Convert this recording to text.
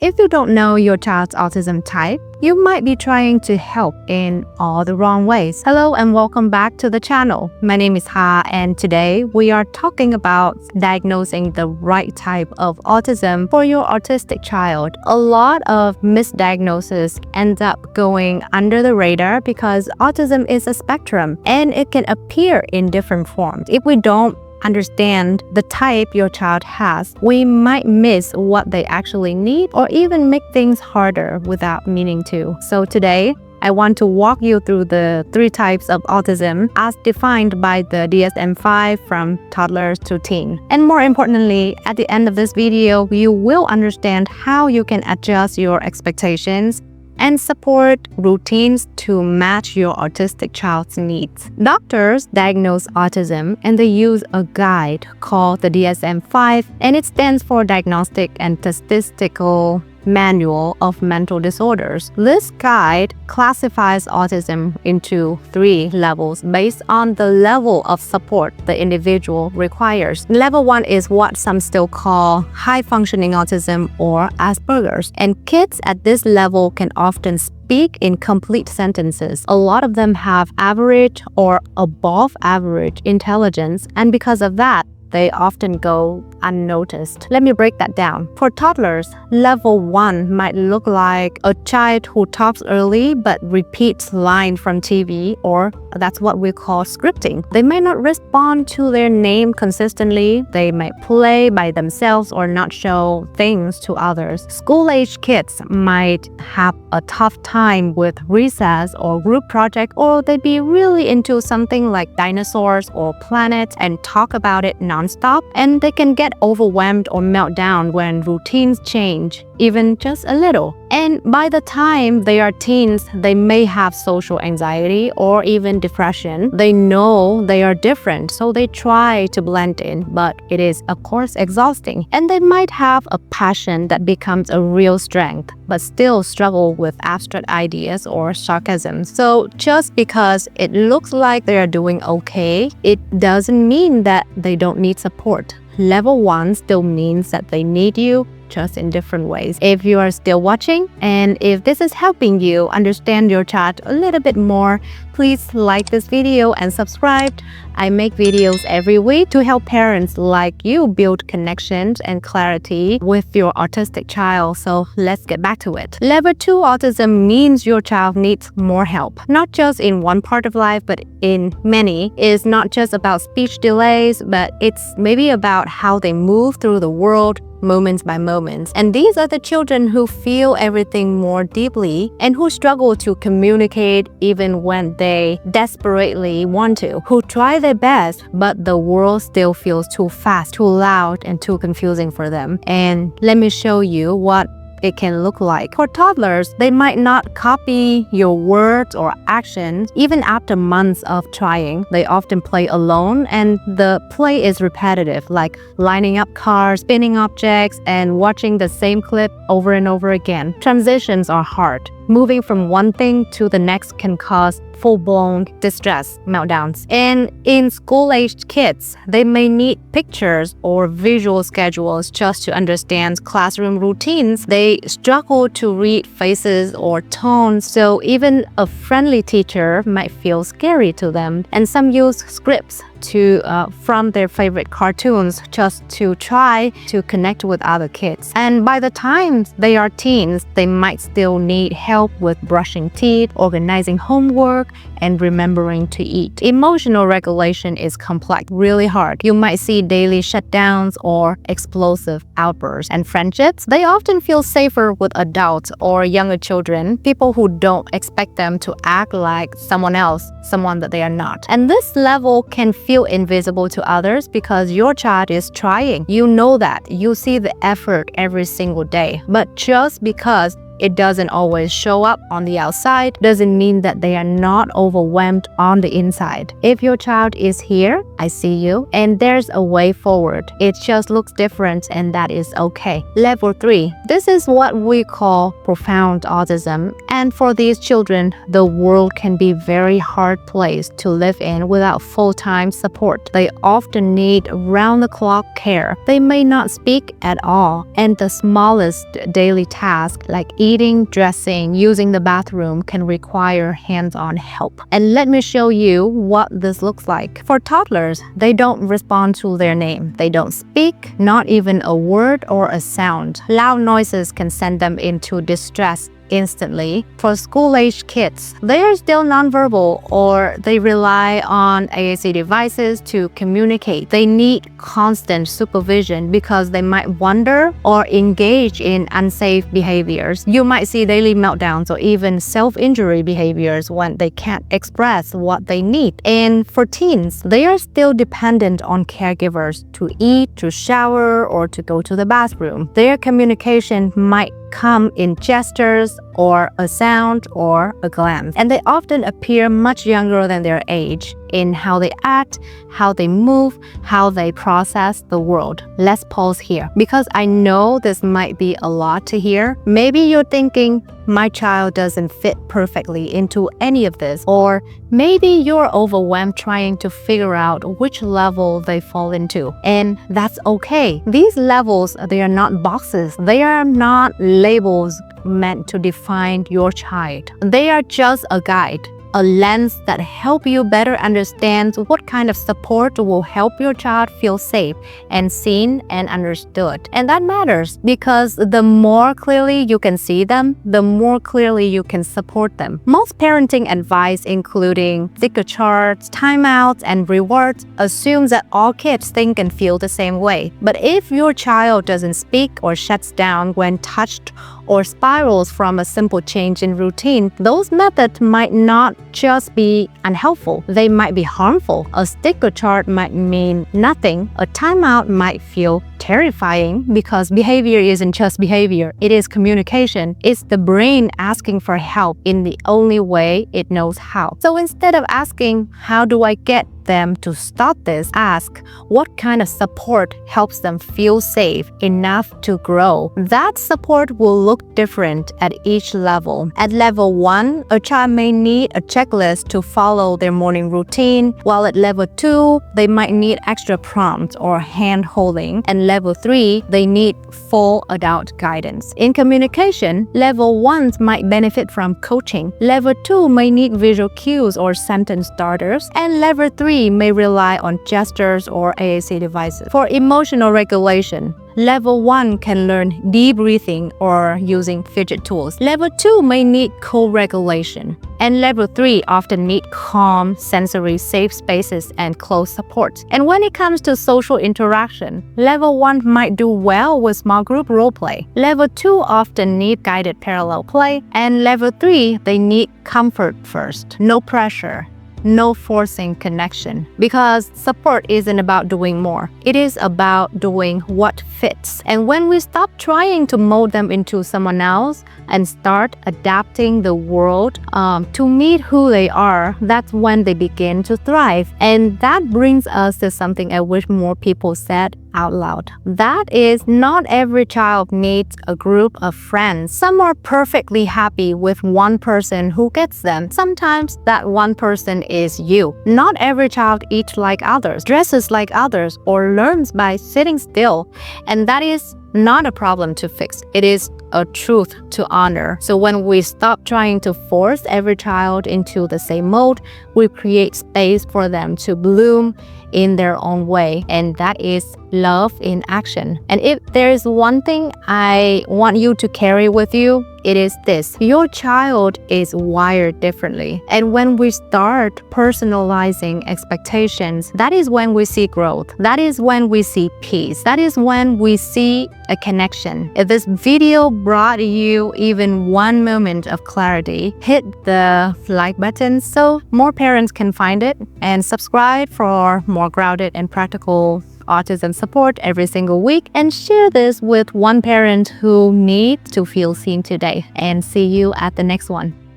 If you don't know your child's autism type, you might be trying to help in all the wrong ways. Hello and welcome back to the channel. My name is Ha, and today we are talking about diagnosing the right type of autism for your autistic child. A lot of misdiagnoses end up going under the radar because autism is a spectrum and it can appear in different forms. If we don't understand the type your child has, we might miss what they actually need or even make things harder without meaning to. So today, I want to walk you through the 3 types of autism as defined by the DSM-5 from toddlers to teen. And more importantly, at the end of this video, you will understand how you can adjust your expectations and support routines to match your autistic child's needs. Doctors diagnose autism and they use a guide called the DSM-5, and it stands for Diagnostic and Statistical Manual of Mental Disorders. This guide classifies autism into 3 levels based on the level of support the individual requires. Level 1 is what some still call high-functioning autism or Asperger's, and kids at this level can often speak in complete sentences. A lot of them have average or above average intelligence, and because of that, they often go unnoticed. Let me break that down. For toddlers, level 1 might look like a child who talks early but repeats lines from TV, or that's what we call scripting. They might not respond to their name consistently. They might play by themselves or not show things to others. School-age kids might have a tough time with recess or group project, or they'd be really into something like dinosaurs or planets and talk about it nonstop, and they can get overwhelmed or melt down when routines change, even just a little. And by the time they are teens, they may have social anxiety or even depression. They know they are different, so they try to blend in, but it is, of course, exhausting. And they might have a passion that becomes a real strength, but still struggle with abstract ideas or sarcasm. So just because it looks like they are doing okay, it doesn't mean that they don't need support. Level 1 still means that they need you, just in different ways. If you are still watching, and if this is helping you understand your child a little bit more, please like this video and subscribe. I make videos every week to help parents like you build connections and clarity with your autistic child. So let's get back to it. Level 2 autism means your child needs more help, not just in one part of life, but in many. It's not just about speech delays, but it's maybe about how they move through the world moments by moments. And these are the children who feel everything more deeply and who struggle to communicate even when they desperately want to, who try their best, but the world still feels too fast, too loud, and too confusing for them. And let me show you what it can look like. For toddlers, they might not copy your words or actions even after months of trying. They often play alone, and the play is repetitive, like lining up cars, spinning objects, and watching the same clip over and over again. Transitions are hard. Moving from one thing to the next can cause full-blown distress, meltdowns. And in school-aged kids, they may need pictures or visual schedules just to understand classroom routines. They struggle to read faces or tones, so even a friendly teacher might feel scary to them. And some use scripts from their favorite cartoons just to try to connect with other kids. And by the time they are teens, they might still need help with brushing teeth, organizing homework, and remembering to eat. Emotional regulation is complex, really hard. You might see daily shutdowns or explosive outbursts. And friendships, they often feel safer with adults or younger children, people who don't expect them to act like someone else, someone that they are not. And this level can feel invisible to others because your child is trying. You know that. You see the effort every single day. But just because It doesn't always show up on the outside, doesn't mean that they are not overwhelmed on the inside. If your child is here, I see you, and there's a way forward. It just looks different, and that is okay. Level 3. This is what we call profound autism, and for these children, the world can be a very hard place to live in without full-time support. They often need round-the-clock care. They may not speak at all, and the smallest daily task like eating, dressing, using the bathroom can require hands-on help. And let me show you what this looks like. For toddlers, they don't respond to their name. They don't speak, not even a word or a sound. Loud noises can send them into distress instantly. For school-age kids, they are still nonverbal or they rely on AAC devices to communicate. They need constant supervision because they might wander or engage in unsafe behaviors. You might see daily meltdowns or even self-injury behaviors when they can't express what they need. And for teens, they are still dependent on caregivers to eat, to shower, or to go to the bathroom. Their communication might come in gestures or a sound or a glance. And they often appear much younger than their age in how they act, how they move, how they process the world. Let's pause here because I know this might be a lot to hear. Maybe you're thinking, my child doesn't fit perfectly into any of this, or maybe you're overwhelmed trying to figure out which level they fall into. And that's okay. These levels, they are not boxes. They are not labels meant to define your child. They are just a guide, a lens that help you better understand what kind of support will help your child feel safe and seen and understood. And that matters because the more clearly you can see them, the more clearly you can support them. Most parenting advice, including sticker charts, timeouts, and rewards, assumes that all kids think and feel the same way. But if your child doesn't speak or shuts down when touched or spirals from a simple change in routine, those methods might not just be unhelpful, they might be harmful. A sticker chart might mean nothing. A timeout might feel terrifying because behavior isn't just behavior, it is communication. It's the brain asking for help in the only way it knows how. So instead of asking, how do I get them to stop this, ask what kind of support helps them feel safe enough to grow. That support will look different at each level. At level 1, a child may need a checklist to follow their morning routine, while at level 2, they might need extra prompts or hand holding. And level 3, they need full adult guidance. In communication, level 1 might benefit from coaching. Level 2 may need visual cues or sentence starters. And level 3 may rely on gestures or AAC devices. For emotional regulation, level 1 can learn deep breathing or using fidget tools. Level 2 may need co-regulation. And level 3 often need calm, sensory, safe spaces and close support. And when it comes to social interaction, level 1 might do well with small group role play. Level 2 often need guided parallel play. And level 3, they need comfort first. No pressure. No forcing connection, because support isn't about doing more. It is about doing what fits. And when we stop trying to mold them into someone else and start adapting the world to meet who they are, that's when they begin to thrive. And that brings us to something I wish more people said out loud. That is, not every child needs a group of friends. Some are perfectly happy with one person who gets them. Sometimes that one person is you. Not every child eats like others, dresses like others, or learns by sitting still. And that is not a problem to fix. It is a truth to honor. So when we stop trying to force every child into the same mold, we create space for them to bloom in their own way. And that is love in action. And if there is one thing I want you to carry with you, it is this: your child is wired differently. And when we start personalizing expectations, that is when we see growth. That is when we see peace. That is when we see a connection. If this video brought you even one moment of clarity, hit the like button so more parents can find it, and subscribe for more grounded and practical autism support every single week and share this with one parent who needs to feel seen today. And see you at the next one.